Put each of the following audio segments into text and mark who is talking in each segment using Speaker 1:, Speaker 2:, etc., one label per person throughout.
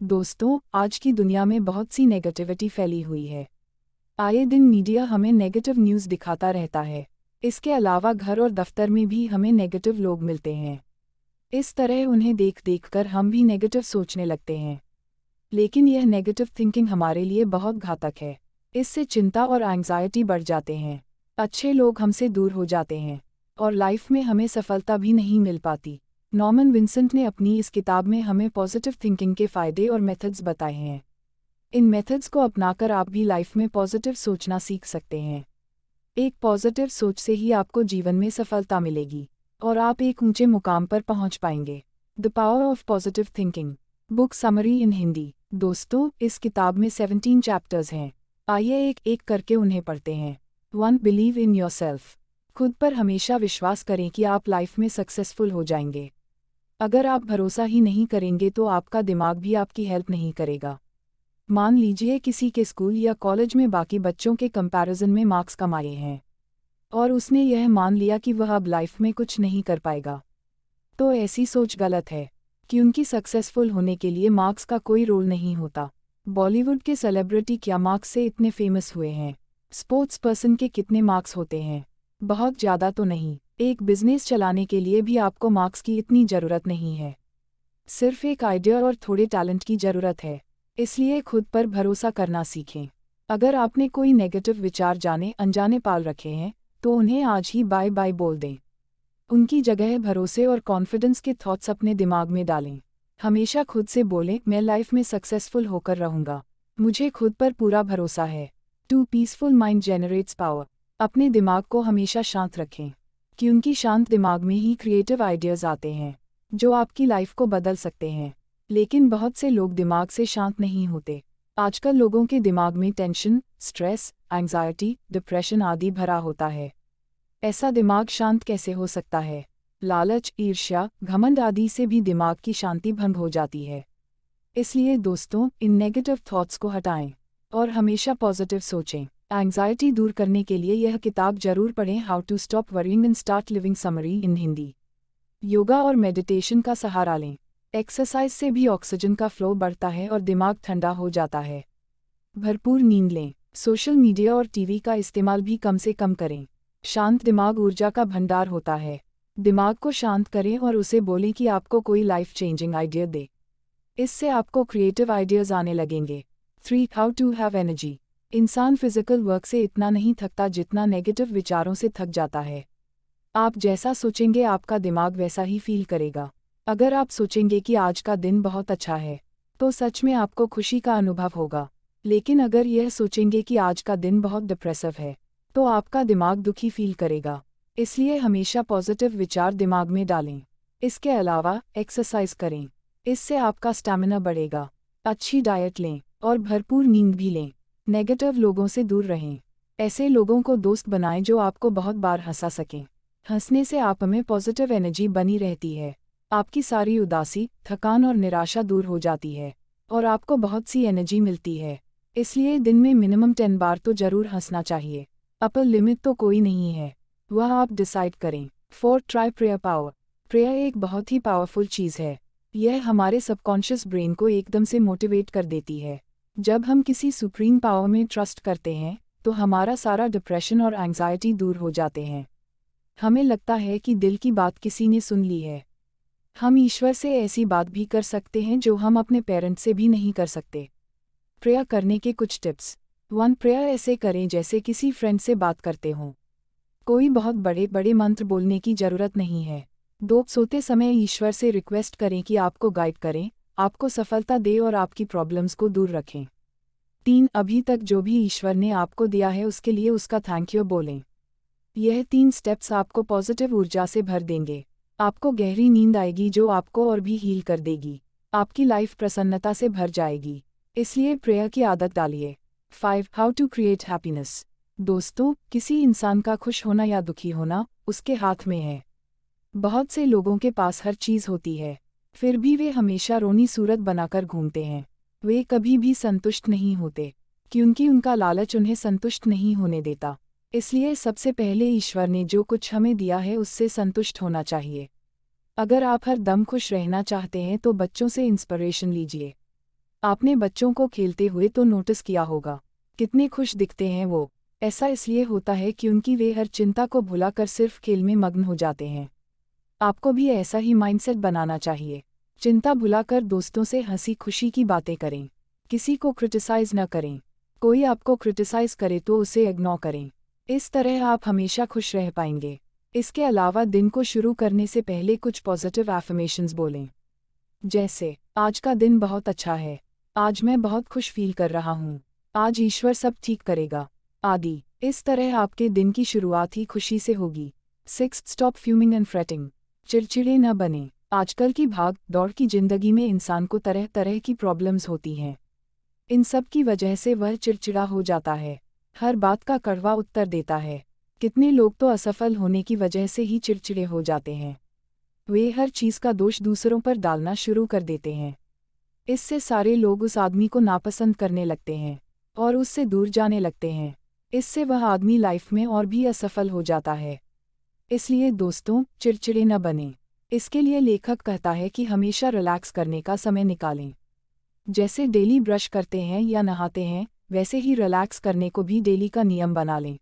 Speaker 1: दोस्तों, आज की दुनिया में बहुत सी नेगेटिविटी फैली हुई है। आए दिन मीडिया हमें नेगेटिव न्यूज़ दिखाता रहता है। इसके अलावा घर और दफ्तर में भी हमें नेगेटिव लोग मिलते हैं। इस तरह उन्हें देख देख कर हम भी नेगेटिव सोचने लगते हैं। लेकिन यह नेगेटिव थिंकिंग हमारे लिए बहुत घातक है। इससे चिंता और एंग्जाइटी बढ़ जाते हैं। अच्छे लोग हमसे दूर हो जाते हैं और लाइफ में हमें सफलता भी नहीं मिल पाती। नॉर्मन विंसेंट ने अपनी इस किताब में हमें पॉजिटिव थिंकिंग के फ़ायदे और मेथड्स बताए हैं। इन मेथड्स को अपनाकर आप भी लाइफ में पॉजिटिव सोचना सीख सकते हैं। एक पॉजिटिव सोच से ही आपको जीवन में सफलता मिलेगी और आप एक ऊंचे मुकाम पर पहुंच पाएंगे। The power of positive thinking, book summary in Hindi. दोस्तों, इस किताब में 17 चैप्टर्स हैं। आइए एक एक करके उन्हें पढ़ते हैं। 1. Believe in yourself. खुद पर हमेशा विश्वास करें कि आप लाइफ में सक्सेसफुल हो जाएंगे। अगर आप भरोसा ही नहीं करेंगे तो आपका दिमाग भी आपकी हेल्प नहीं करेगा। मान लीजिए किसी के स्कूल या कॉलेज में बाकी बच्चों के कंपैरिजन में मार्क्स कमाए हैं और उसने यह मान लिया कि वह अब लाइफ में कुछ नहीं कर पाएगा। तो ऐसी सोच गलत है, क्योंकि सक्सेसफुल होने के लिए मार्क्स का कोई रोल नहीं होता। बॉलीवुड के सेलिब्रिटी क्या मार्क्स से इतने फेमस हुए हैं? स्पोर्ट्स पर्सन के कितने मार्क्स होते हैं? बहुत ज़्यादा तो नहीं। एक बिजनेस चलाने के लिए भी आपको मार्क्स की इतनी ज़रूरत नहीं है। सिर्फ एक आइडिया और थोड़े टैलेंट की ज़रूरत है। इसलिए खुद पर भरोसा करना सीखें। अगर आपने कोई नेगेटिव विचार जाने अनजाने पाल रखे हैं तो उन्हें आज ही बाय बाय बोल दें। उनकी जगह भरोसे और कॉन्फिडेंस के थॉट्स अपने दिमाग में डालें। हमेशा खुद से बोलें, मैं लाइफ में सक्सेसफुल होकर रहूँगा, मुझे खुद पर पूरा भरोसा है। 2. Peaceful mind generates power. अपने दिमाग को हमेशा शांत रखें, क्योंकि शांत दिमाग में ही क्रिएटिव आइडियाज़ आते हैं जो आपकी लाइफ को बदल सकते हैं। लेकिन बहुत से लोग दिमाग से शांत नहीं होते। आजकल लोगों के दिमाग में टेंशन, स्ट्रेस, एंग्जाइटी, डिप्रेशन आदि भरा होता है। ऐसा दिमाग शांत कैसे हो सकता है? लालच, ईर्ष्या, घमंड आदि से भी दिमाग की शांति भंग हो जाती है। इसलिए दोस्तों, इन नेगेटिव थॉट्स को हटाएं और हमेशा पॉजिटिव सोचें। एंग्जाइटी दूर करने के लिए यह किताब जरूर पढ़ें, how to stop worrying and start living summary in Hindi. Yoga और मेडिटेशन का सहारा लें। एक्सरसाइज से भी ऑक्सीजन का फ्लो बढ़ता है और दिमाग ठंडा हो जाता है। भरपूर नींद लें। सोशल मीडिया और टीवी का इस्तेमाल भी कम से कम करें। शांत दिमाग ऊर्जा का भंडार होता है। दिमाग को शांत करें और उसे बोलें कि आपको कोई लाइफ चेंजिंग आइडिया दे। इससे आपको क्रिएटिव आइडियाज आने लगेंगे। 3. How to have energy. इंसान फिजिकल वर्क से इतना नहीं थकता जितना नेगेटिव विचारों से थक जाता है। आप जैसा सोचेंगे आपका दिमाग वैसा ही फील करेगा। अगर आप सोचेंगे कि आज का दिन बहुत अच्छा है तो सच में आपको खुशी का अनुभव होगा। लेकिन अगर यह सोचेंगे कि आज का दिन बहुत डिप्रेसिव है तो आपका दिमाग दुखी फील करेगा। इसलिए हमेशा पॉजिटिव विचार दिमाग में डालें। इसके अलावा एक्सरसाइज करें, इससे आपका स्टैमिना बढ़ेगा। अच्छी डाइट लें और भरपूर नींद भी लें। नेगेटिव लोगों से दूर रहें। ऐसे लोगों को दोस्त बनाएं जो आपको बहुत बार हंसा सकें। हंसने से आप में पॉजिटिव एनर्जी बनी रहती है। आपकी सारी उदासी, थकान और निराशा दूर हो जाती है और आपको बहुत सी एनर्जी मिलती है। इसलिए दिन में मिनिमम 10 बार तो जरूर हंसना चाहिए। अपर लिमिट तो कोई नहीं है, वह आप डिसाइड करें। 4. Try prayer power. प्रेयर एक बहुत ही पावरफुल चीज़ है। यह हमारे सबकॉन्शियस ब्रेन को एकदम से मोटिवेट कर देती है। जब हम किसी सुप्रीम पावर में ट्रस्ट करते हैं तो हमारा सारा डिप्रेशन और एंग्जाइटी दूर हो जाते हैं। हमें लगता है कि दिल की बात किसी ने सुन ली है। हम ईश्वर से ऐसी बात भी कर सकते हैं जो हम अपने पेरेंट्स से भी नहीं कर सकते। प्रेयर करने के कुछ टिप्स। 1. प्रेयर ऐसे करें जैसे किसी फ्रेंड से बात करते हों। कोई बहुत बड़े बड़े मंत्र बोलने की ज़रूरत नहीं है। 2. सोते समय ईश्वर से रिक्वेस्ट करें कि आपको गाइड करें, आपको सफलता दे और आपकी प्रॉब्लम्स को दूर रखें। 3. अभी तक जो भी ईश्वर ने आपको दिया है उसके लिए उसका थैंक यू बोलें। यह 3 स्टेप्स आपको पॉजिटिव ऊर्जा से भर देंगे। आपको गहरी नींद आएगी जो आपको और भी हील कर देगी। आपकी लाइफ प्रसन्नता से भर जाएगी। इसलिए प्रेयर की आदत डालिए। 5. How to create happiness. दोस्तों, किसी इंसान का खुश होना या दुखी होना उसके हाथ में है। बहुत से लोगों के पास हर चीज़ होती है, फिर भी वे हमेशा रोनी सूरत बनाकर घूमते हैं। वे कभी भी संतुष्ट नहीं होते, क्योंकि उनका लालच उन्हें संतुष्ट नहीं होने देता। इसलिए सबसे पहले ईश्वर ने जो कुछ हमें दिया है उससे संतुष्ट होना चाहिए। अगर आप हर दम खुश रहना चाहते हैं तो बच्चों से इंस्पिरेशन लीजिए। आपने बच्चों को खेलते हुए तो नोटिस किया होगा, कितने खुश दिखते हैं वो। ऐसा इसलिए होता है क्योंकि वे हर चिंता को भुलाकर सिर्फ खेल में मग्न हो जाते हैं। आपको भी ऐसा ही माइंडसेट बनाना चाहिए। चिंता भुलाकर दोस्तों से हंसी खुशी की बातें करें। किसी को क्रिटिसाइज न करें। कोई आपको क्रिटिसाइज करे तो उसे इग्नोर करें। इस तरह आप हमेशा खुश रह पाएंगे। इसके अलावा दिन को शुरू करने से पहले कुछ पॉजिटिव एफर्मेशंस बोलें, जैसे आज का दिन बहुत अच्छा है, आज मैं बहुत खुश फील कर रहा हूँ, आज ईश्वर सब ठीक करेगा, आदि। इस तरह आपके दिन की शुरुआत ही खुशी से होगी। 6. Stop fuming and fretting. चिड़चिड़े न बने। आजकल की भाग दौड़ की जिंदगी में इंसान को तरह तरह की प्रॉब्लम्स होती हैं। इन सब की वजह से वह चिड़चिड़ा हो जाता है, हर बात का कड़वा उत्तर देता है। कितने लोग तो असफल होने की वजह से ही चिड़चिड़े हो जाते हैं। वे हर चीज़ का दोष दूसरों पर डालना शुरू कर देते हैं। इससे सारे लोग उस आदमी को नापसंद करने लगते हैं और उससे दूर जाने लगते हैं। इससे वह आदमी लाइफ में और भी असफल हो जाता है। इसलिए दोस्तों, चिड़चिड़े न बने। इसके लिए लेखक कहता है कि हमेशा रिलैक्स करने का समय निकालें। जैसे डेली ब्रश करते हैं या नहाते हैं, वैसे ही रिलैक्स करने को भी डेली का नियम बना लें।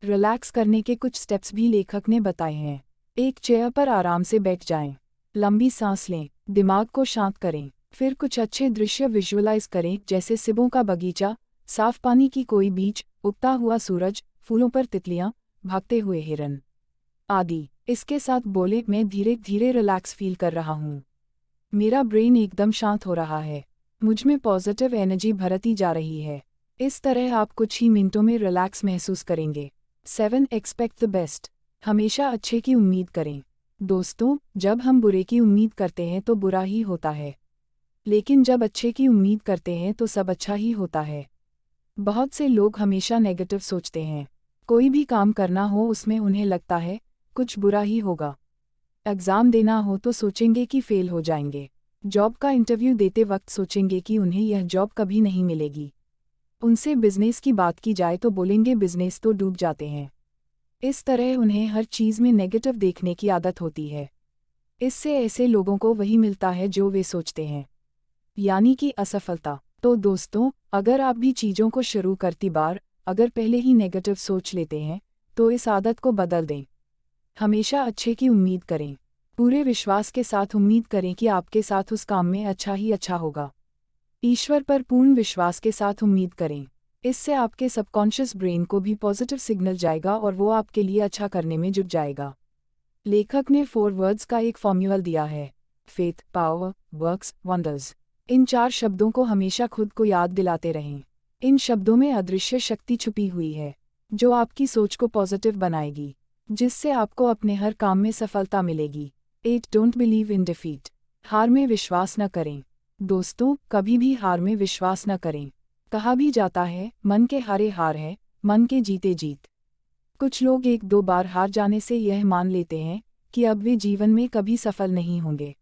Speaker 1: रिलैक्स करने के कुछ स्टेप्स भी लेखक ने बताए हैं। एक चेयर पर आराम से बैठ जाएं, लंबी सांस लें, दिमाग को शांत करें, फिर कुछ अच्छे दृश्य विजुअलाइज करें, जैसे सेबों का बगीचा, साफ पानी की कोई बीच, उगता हुआ सूरज, फूलों पर तितलियां, भागते हुए हिरन, आदि। इसके साथ बोले, मैं धीरे धीरे रिलैक्स फील कर रहा हूँ, मेरा ब्रेन एकदम शांत हो रहा है, मुझ में पॉजिटिव एनर्जी भरती जा रही है। इस तरह आप कुछ ही मिनटों में रिलैक्स महसूस करेंगे। 7. Expect the best. हमेशा अच्छे की उम्मीद करें। दोस्तों, जब हम बुरे की उम्मीद करते हैं तो बुरा ही होता है, लेकिन जब अच्छे की उम्मीद करते हैं तो सब अच्छा ही होता है। बहुत से लोग हमेशा नेगेटिव सोचते हैं। कोई भी काम करना हो उसमें उन्हें लगता है कुछ बुरा ही होगा। एग्ज़ाम देना हो तो सोचेंगे कि फेल हो जाएंगे। जॉब का इंटरव्यू देते वक्त सोचेंगे कि उन्हें यह जॉब कभी नहीं मिलेगी। उनसे बिजनेस की बात की जाए तो बोलेंगे बिजनेस तो डूब जाते हैं। इस तरह उन्हें हर चीज़ में नेगेटिव देखने की आदत होती है। इससे ऐसे लोगों को वही मिलता है जो वे सोचते हैं, यानी कि असफलता। तो दोस्तों, अगर आप भी चीज़ों को शुरू करती बार अगर पहले ही नेगेटिव सोच लेते हैं तो इस आदत को बदल दें। हमेशा अच्छे की उम्मीद करें। पूरे विश्वास के साथ उम्मीद करें कि आपके साथ उस काम में अच्छा ही अच्छा होगा। ईश्वर पर पूर्ण विश्वास के साथ उम्मीद करें। इससे आपके सबकॉन्शियस ब्रेन को भी पॉजिटिव सिग्नल जाएगा और वो आपके लिए अच्छा करने में जुट जाएगा। लेखक ने 4 वर्ड्स का एक फॉर्मूला दिया है, फेथ, पावर, वर्क्स, वंडर्स। इन 4 शब्दों को हमेशा खुद को याद दिलाते रहें। इन शब्दों में अदृश्य शक्ति छुपी हुई है, जो आपकी सोच को पॉजिटिव बनाएगी, जिससे आपको अपने हर काम में सफलता मिलेगी। 8. Don't believe in defeat. हार में विश्वास न करें। दोस्तों, कभी भी हार में विश्वास न करें। कहा भी जाता है, मन के हारे हार है, मन के जीते जीत। कुछ लोग 1-2 बार हार जाने से यह मान लेते हैं कि अब वे जीवन में कभी सफल नहीं होंगे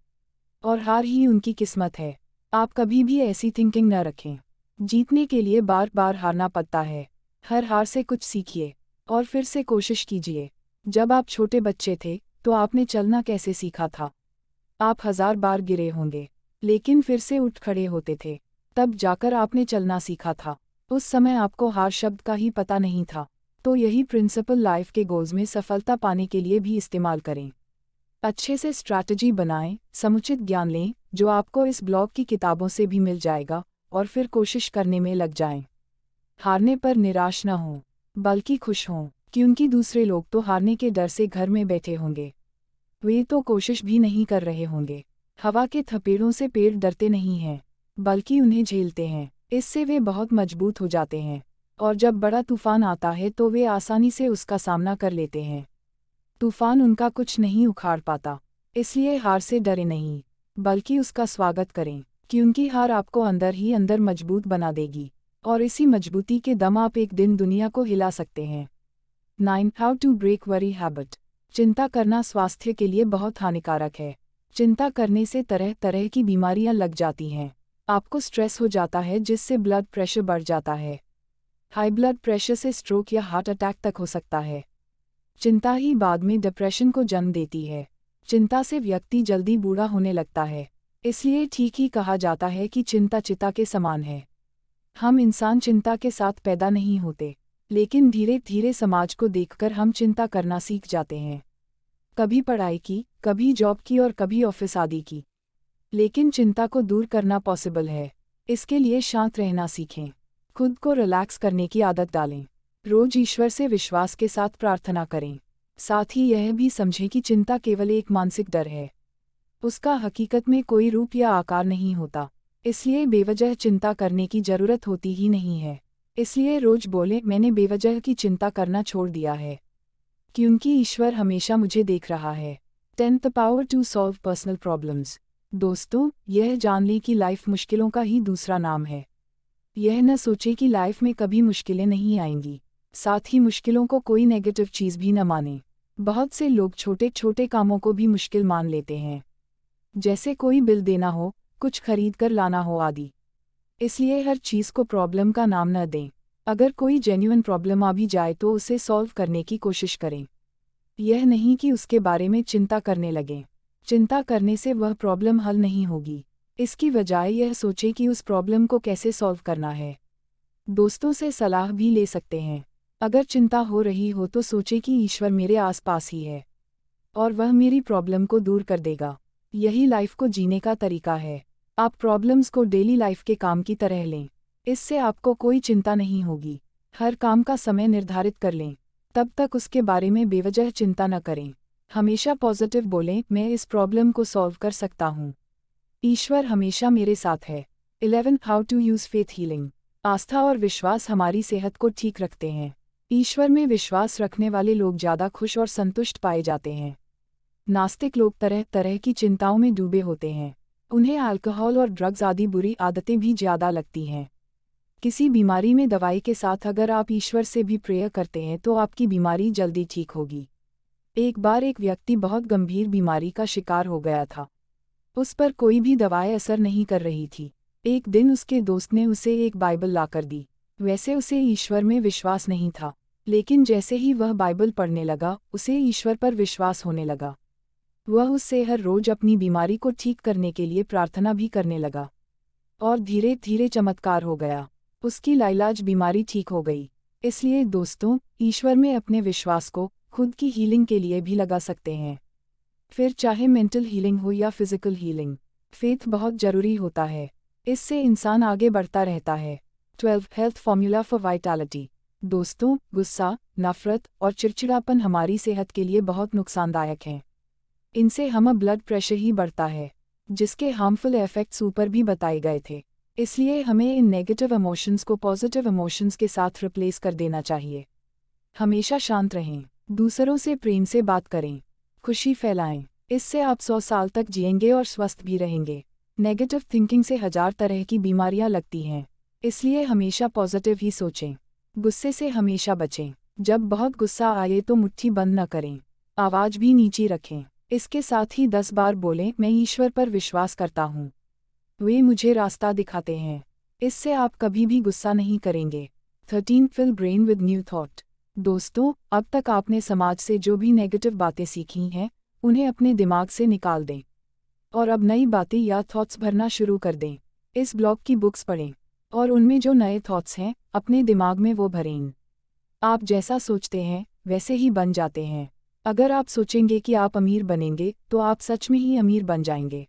Speaker 1: और हार ही उनकी किस्मत है। आप कभी भी ऐसी थिंकिंग न रखें। जीतने के लिए बार बार हारना पड़ता है। हर हार से कुछ सीखिए और फिर से कोशिश कीजिए। जब आप छोटे बच्चे थे तो आपने चलना कैसे सीखा था? आप 1000 बार गिरे होंगे, लेकिन फिर से उठ खड़े होते थे, तब जाकर आपने चलना सीखा था। उस समय आपको हार शब्द का ही पता नहीं था। तो यही प्रिंसिपल लाइफ के गोल्स में सफलता पाने के लिए भी इस्तेमाल करें। अच्छे से स्ट्रैटेजी बनाएं, समुचित ज्ञान लें, जो आपको इस ब्लॉग की किताबों से भी मिल जाएगा, और फिर कोशिश करने में लग जाएं। हारने पर निराश न हों, बल्कि खुश हों, क्योंकि दूसरे लोग तो हारने के डर से घर में बैठे होंगे। वे तो कोशिश भी नहीं कर रहे होंगे। हवा के थपेड़ों से पेड़ डरते नहीं हैं, बल्कि उन्हें झेलते हैं। इससे वे बहुत मजबूत हो जाते हैं, और जब बड़ा तूफान आता है तो वे आसानी से उसका सामना कर लेते हैं। तूफान उनका कुछ नहीं उखाड़ पाता। इसलिए हार से डरे नहीं, बल्कि उसका स्वागत करें, क्योंकि हार आपको अंदर ही अंदर मजबूत बना देगी, और इसी मजबूती के दम आप एक दिन दुनिया को हिला सकते हैं। 9. How to break worry habit. चिंता करना स्वास्थ्य के लिए बहुत हानिकारक है। चिंता करने से तरह तरह की बीमारियां लग जाती हैं। आपको स्ट्रेस हो जाता है, जिससे ब्लड प्रेशर बढ़ जाता है। हाई ब्लड प्रेशर से स्ट्रोक या हार्ट अटैक तक हो सकता है। चिंता ही बाद में डिप्रेशन को जन्म देती है। चिंता से व्यक्ति जल्दी बूढ़ा होने लगता है। इसलिए ठीक ही कहा जाता है कि चिंता चिता के समान है। हम इंसान चिंता के साथ पैदा नहीं होते, लेकिन धीरे धीरे समाज को देखकर हम चिंता करना सीख जाते हैं। कभी पढ़ाई की, कभी जॉब की और कभी ऑफिस आदि की। लेकिन चिंता को दूर करना पॉसिबल है। इसके लिए शांत रहना सीखें, खुद को रिलैक्स करने की आदत डालें, रोज ईश्वर से विश्वास के साथ प्रार्थना करें। साथ ही यह भी समझें कि चिंता केवल एक मानसिक डर है, उसका हकीकत में कोई रूप या आकार नहीं होता। इसलिए बेवजह चिंता करने की जरूरत होती ही नहीं है। इसलिए रोज बोलें, मैंने बेवजह की चिंता करना छोड़ दिया है, क्योंकि ईश्वर हमेशा मुझे देख रहा है। 10 the power to solve personal problems. दोस्तों, यह जान लें कि लाइफ मुश्किलों का ही दूसरा नाम है। यह न सोचें कि लाइफ में कभी मुश्किलें नहीं आएंगी। साथ ही मुश्किलों को कोई नेगेटिव चीज़ भी न मानें। बहुत से लोग छोटे छोटे कामों को भी मुश्किल मान लेते हैं, जैसे कोई बिल देना हो, कुछ खरीद कर लाना हो आदि। इसलिए हर चीज़ को प्रॉब्लम का नाम न दें। अगर कोई जेन्युइन प्रॉब्लम आ भी जाए तो उसे सॉल्व करने की कोशिश करें। यह नहीं कि उसके बारे में चिंता करने लगें। चिंता करने से वह प्रॉब्लम हल नहीं होगी। इसकी बजाय यह सोचें कि उस प्रॉब्लम को कैसे सॉल्व करना है। दोस्तों से सलाह भी ले सकते हैं। अगर चिंता हो रही हो तो सोचें कि ईश्वर मेरे आसपास ही है और वह मेरी प्रॉब्लम को दूर कर देगा। यही लाइफ को जीने का तरीका है। आप प्रॉब्लम्स को डेली लाइफ के काम की तरह लें। इससे आपको कोई चिंता नहीं होगी। हर काम का समय निर्धारित कर लें, तब तक उसके बारे में बेवजह चिंता न करें। हमेशा पॉजिटिव बोलें, मैं इस प्रॉब्लम को सॉल्व कर सकता हूँ, ईश्वर हमेशा मेरे साथ है। 11 how to use faith healing. आस्था और विश्वास हमारी सेहत को ठीक रखते हैं। ईश्वर में विश्वास रखने वाले लोग ज़्यादा खुश और संतुष्ट पाए जाते हैं। नास्तिक लोग तरह तरह की चिंताओं में डूबे होते हैं। उन्हें अल्कोहल और ड्रग्स आदि बुरी आदतें भी ज़्यादा लगती हैं। किसी बीमारी में दवाई के साथ अगर आप ईश्वर से भी प्रेयर करते हैं तो आपकी बीमारी जल्दी ठीक होगी। एक बार एक व्यक्ति बहुत गंभीर बीमारी का शिकार हो गया था। उस पर कोई भी दवाएं असर नहीं कर रही थी। एक दिन उसके दोस्त ने उसे एक बाइबल लाकर दी। वैसे उसे ईश्वर में विश्वास नहीं था, लेकिन जैसे ही वह बाइबल पढ़ने लगा, उसे ईश्वर पर विश्वास होने लगा। वह उससे हर रोज अपनी बीमारी को ठीक करने के लिए प्रार्थना भी करने लगा और धीरे धीरे चमत्कार हो गया। उसकी लाइलाज बीमारी ठीक हो गई। इसलिए दोस्तों, ईश्वर में अपने विश्वास को खुद की हीलिंग के लिए भी लगा सकते हैं। फिर चाहे मेंटल हीलिंग हो या फिजिकल हीलिंग, फेथ बहुत जरूरी होता है। इससे इंसान आगे बढ़ता रहता है। 12 हेल्थ फॉर्मूला फॉर वाइटैलिटी। दोस्तों, गुस्सा, नफरत और चिड़चिड़ापन हमारी सेहत के लिए बहुत नुकसानदायक हैं। इनसे हमारा ब्लड प्रेशर ही बढ़ता है, जिसके हार्मफुल इफेक्ट्स ऊपर भी बताए गए थे। इसलिए हमें इन नेगेटिव इमोशंस को पॉजिटिव इमोशंस के साथ रिप्लेस कर देना चाहिए। हमेशा शांत रहें, दूसरों से प्रेम से बात करें, खुशी फैलाएं। इससे आप 100 साल तक जिएंगे और स्वस्थ भी रहेंगे। नेगेटिव थिंकिंग से 1000 तरह की बीमारियां लगती हैं। इसलिए हमेशा पॉजिटिव ही सोचें। गुस्से से हमेशा बचें। जब बहुत गुस्सा आए तो मुट्ठी बंद न करें, आवाज़ भी नीची रखें। इसके साथ ही 10 बार बोलें, मैं ईश्वर पर विश्वास करता हूँ, वे मुझे रास्ता दिखाते हैं। इससे आप कभी भी गुस्सा नहीं करेंगे। 13 fill brain with new thought. दोस्तों, अब तक आपने समाज से जो भी नेगेटिव बातें सीखी हैं, उन्हें अपने दिमाग से निकाल दें और अब नई बातें या थॉट्स भरना शुरू कर दें। इस ब्लॉग की बुक्स पढ़ें और उनमें जो नए थॉट्स हैं, अपने दिमाग में वो भरें। आप जैसा सोचते हैं, वैसे ही बन जाते हैं। अगर आप सोचेंगे कि आप अमीर बनेंगे, तो आप सच में ही अमीर बन जाएंगे।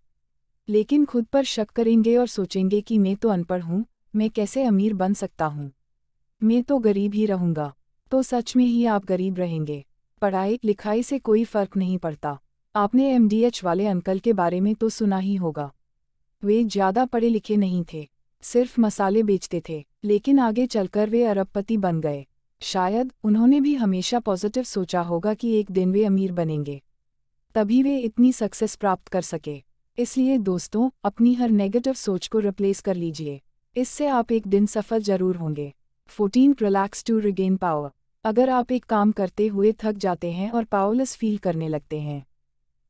Speaker 1: लेकिन खुद पर शक करेंगे और सोचेंगे कि मैं तो अनपढ़ हूँ, मैं कैसे अमीर बन सकता हूँ, मैं तो गरीब ही रहूँगा, तो सच में ही आप गरीब रहेंगे। पढ़ाई लिखाई से कोई फ़र्क नहीं पड़ता। आपने MDH वाले अंकल के बारे में तो सुना ही होगा। वे ज़्यादा पढ़े लिखे नहीं थे, सिर्फ मसाले बेचते थे, लेकिन आगे चलकर वे अरबपति बन गए। शायद उन्होंने भी हमेशा पॉजिटिव सोचा होगा कि एक दिन वे अमीर बनेंगे, तभी वे इतनी सक्सेस प्राप्त कर सके। इसलिए दोस्तों, अपनी हर नेगेटिव सोच को रिप्लेस कर लीजिए। इससे आप एक दिन सफल जरूर होंगे। 14 रिलैक्स टू रिगेन पावर। अगर आप एक काम करते हुए थक जाते हैं और पावरलेस फील करने लगते हैं,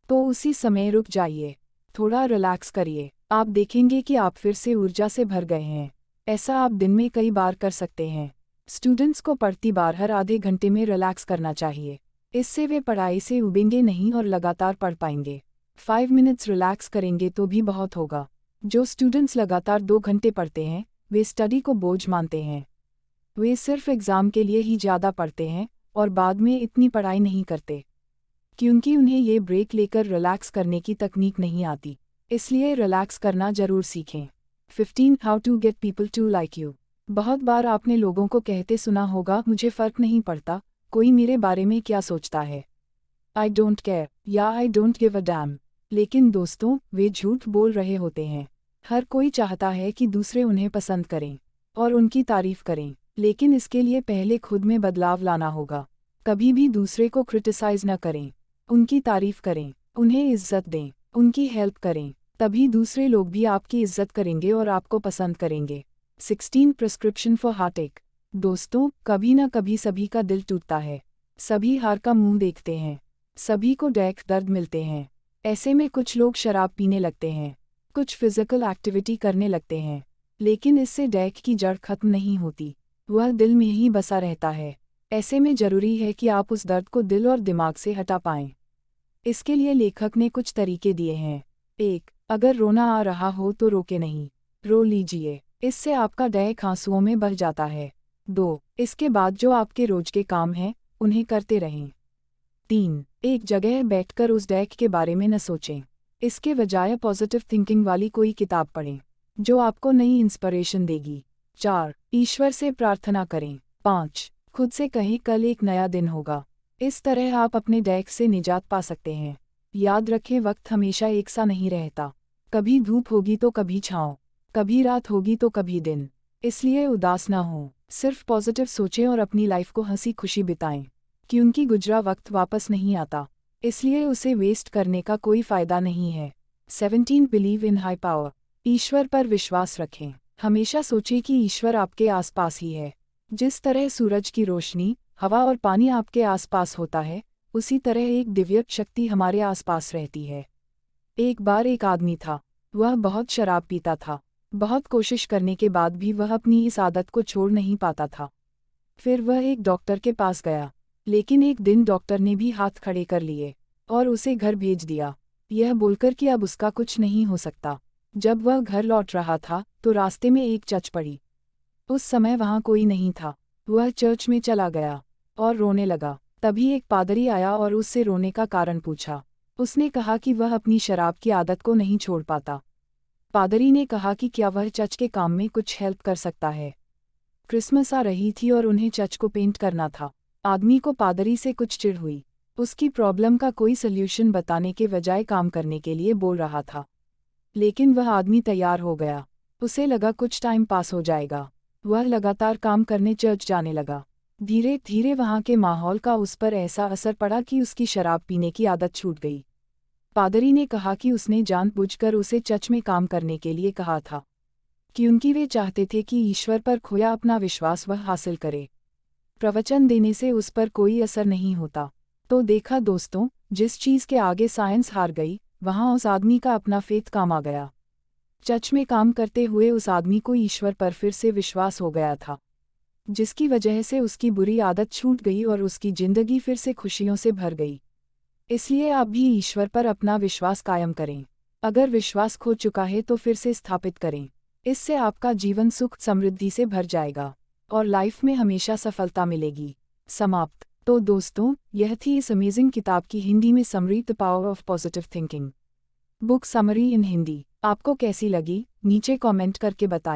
Speaker 1: तो उसी समय रुक जाइए, थोड़ा रिलैक्स करिए। आप देखेंगे कि आप फिर से ऊर्जा से भर गए हैं। ऐसा आप दिन में कई बार कर सकते हैं। स्टूडेंट्स को पढ़ती बार हर आधे घंटे में रिलैक्स करना चाहिए। इससे वे पढ़ाई से उबेंगे नहीं और लगातार पढ़ पाएंगे। 5 मिनट्स रिलैक्स करेंगे तो भी बहुत होगा। जो स्टूडेंट्स लगातार 2 घंटे पढ़ते हैं वे स्टडी को बोझ मानते हैं। वे सिर्फ एग्ज़ाम के लिए ही ज़्यादा पढ़ते हैं और बाद में इतनी पढ़ाई नहीं करते, क्योंकि उन्हें ये ब्रेक लेकर रिलैक्स करने की तकनीक नहीं आती। इसलिए रिलैक्स करना ज़रूर सीखें। 15 how to get people to like you. बहुत बार आपने लोगों को कहते सुना होगा, मुझे फ़र्क नहीं पड़ता कोई मेरे बारे में क्या सोचता है, आई डोंट केयर या I don't give a dam. लेकिन दोस्तों, वे झूठ बोल रहे होते हैं। हर कोई चाहता है कि दूसरे उन्हें पसंद करें और उनकी तारीफ करें, लेकिन इसके लिए पहले खुद में बदलाव लाना होगा। कभी भी दूसरे को क्रिटिसाइज न करें, उनकी तारीफ करें, उन्हें इज्जत दें, उनकी हेल्प करें, तभी दूसरे लोग भी आपकी इज्जत करेंगे और आपको पसंद करेंगे। 16 प्रिस्क्रिप्शन फॉर हार्टएक। दोस्तों, कभी न कभी सभी का दिल टूटता है, सभी हार का मुंह देखते हैं, सभी को दर्द मिलते हैं। ऐसे में कुछ लोग शराब पीने लगते हैं, कुछ फिजिकल एक्टिविटी करने लगते हैं, लेकिन इससे डैक की जड़ खत्म नहीं होती, वह दिल में ही बसा रहता है। ऐसे में जरूरी है कि आप उस दर्द को दिल और दिमाग से हटा पाएं। इसके लिए लेखक ने कुछ तरीके दिए हैं। 1. अगर रोना आ रहा हो तो रोके नहीं, रो लीजिए, इससे आपका डैक आंसुओं में बह जाता है। 2. इसके बाद जो आपके रोज के काम हैं उन्हें करते रहें। 3. एक जगह बैठकर उस डैक के बारे में न सोचें, इसके बजाय पॉजिटिव थिंकिंग वाली कोई किताब पढ़ें जो आपको नई इंस्पिरेशन देगी। 4. ईश्वर से प्रार्थना करें। 5. खुद से कहें कल एक नया दिन होगा। इस तरह आप अपने डैक से निजात पा सकते हैं। याद रखें, वक्त हमेशा एक सा नहीं रहता, कभी धूप होगी तो कभी छाँव, कभी रात होगी तो कभी दिन। इसलिए उदास ना हो, सिर्फ पॉजिटिव सोचें और अपनी लाइफ को हंसी खुशी बिताएं, क्योंकि गुजरा वक्त वापस नहीं आता, इसलिए उसे वेस्ट करने का कोई फ़ायदा नहीं है। 17 बिलीव इन हाई पावर। ईश्वर पर विश्वास रखें। हमेशा सोचें कि ईश्वर आपके आसपास ही है। जिस तरह सूरज की रोशनी, हवा और पानी आपके आसपास होता है, उसी तरह एक दिव्य शक्ति हमारे आसपास रहती है। एक बार एक आदमी था, वह बहुत शराब पीता था। बहुत कोशिश करने के बाद भी वह अपनी इस आदत को छोड़ नहीं पाता था। फिर वह एक डॉक्टर के पास गया, लेकिन एक दिन डॉक्टर ने भी हाथ खड़े कर लिए और उसे घर भेज दिया, यह बोलकर कि अब उसका कुछ नहीं हो सकता। जब वह घर लौट रहा था तो रास्ते में एक चर्च पड़ी। उस समय वहाँ कोई नहीं था। वह चर्च में चला गया और रोने लगा। तभी एक पादरी आया और उससे रोने का कारण पूछा। उसने कहा कि वह अपनी शराब की आदत को नहीं छोड़ पाता। पादरी ने कहा कि क्या वह चर्च के काम में कुछ हेल्प कर सकता है। क्रिसमस आ रही थी और उन्हें चर्च को पेंट करना था। आदमी को पादरी से कुछ चिढ़ हुई, उसकी प्रॉब्लम का कोई सल्यूशन बताने के बजाय काम करने के लिए बोल रहा था। लेकिन वह आदमी तैयार हो गया, उसे लगा कुछ टाइम पास हो जाएगा। वह लगातार काम करने चर्च जाने लगा। धीरे धीरे वहाँ के माहौल का उस पर ऐसा असर पड़ा कि उसकी शराब पीने की आदत छूट गई। पादरी ने कहा कि उसने जानबूझकर उसे चर्च में काम करने के लिए कहा था, क्योंकि वे चाहते थे कि ईश्वर पर खोया अपना विश्वास वह हासिल करे। प्रवचन देने से उस पर कोई असर नहीं होता। तो देखा दोस्तों, जिस चीज़ के आगे साइंस हार गई, वहाँ उस आदमी का अपना फेथ काम आ गया। चर्च में काम करते हुए उस आदमी को ईश्वर पर फिर से विश्वास हो गया था, जिसकी वजह से उसकी बुरी आदत छूट गई और उसकी जिंदगी फिर से खुशियों से भर गई। इसलिए आप भी ईश्वर पर अपना विश्वास कायम करें। अगर विश्वास खो चुका है तो फिर से स्थापित करें। इससे आपका जीवन सुख समृद्धि से भर जाएगा और लाइफ में हमेशा सफलता मिलेगी। समाप्त। तो दोस्तों, यह थी इस अमेजिंग किताब की हिंदी में summary, the power of positive thinking. Book summary in Hindi आपको कैसी लगी नीचे कमेंट करके बताएं।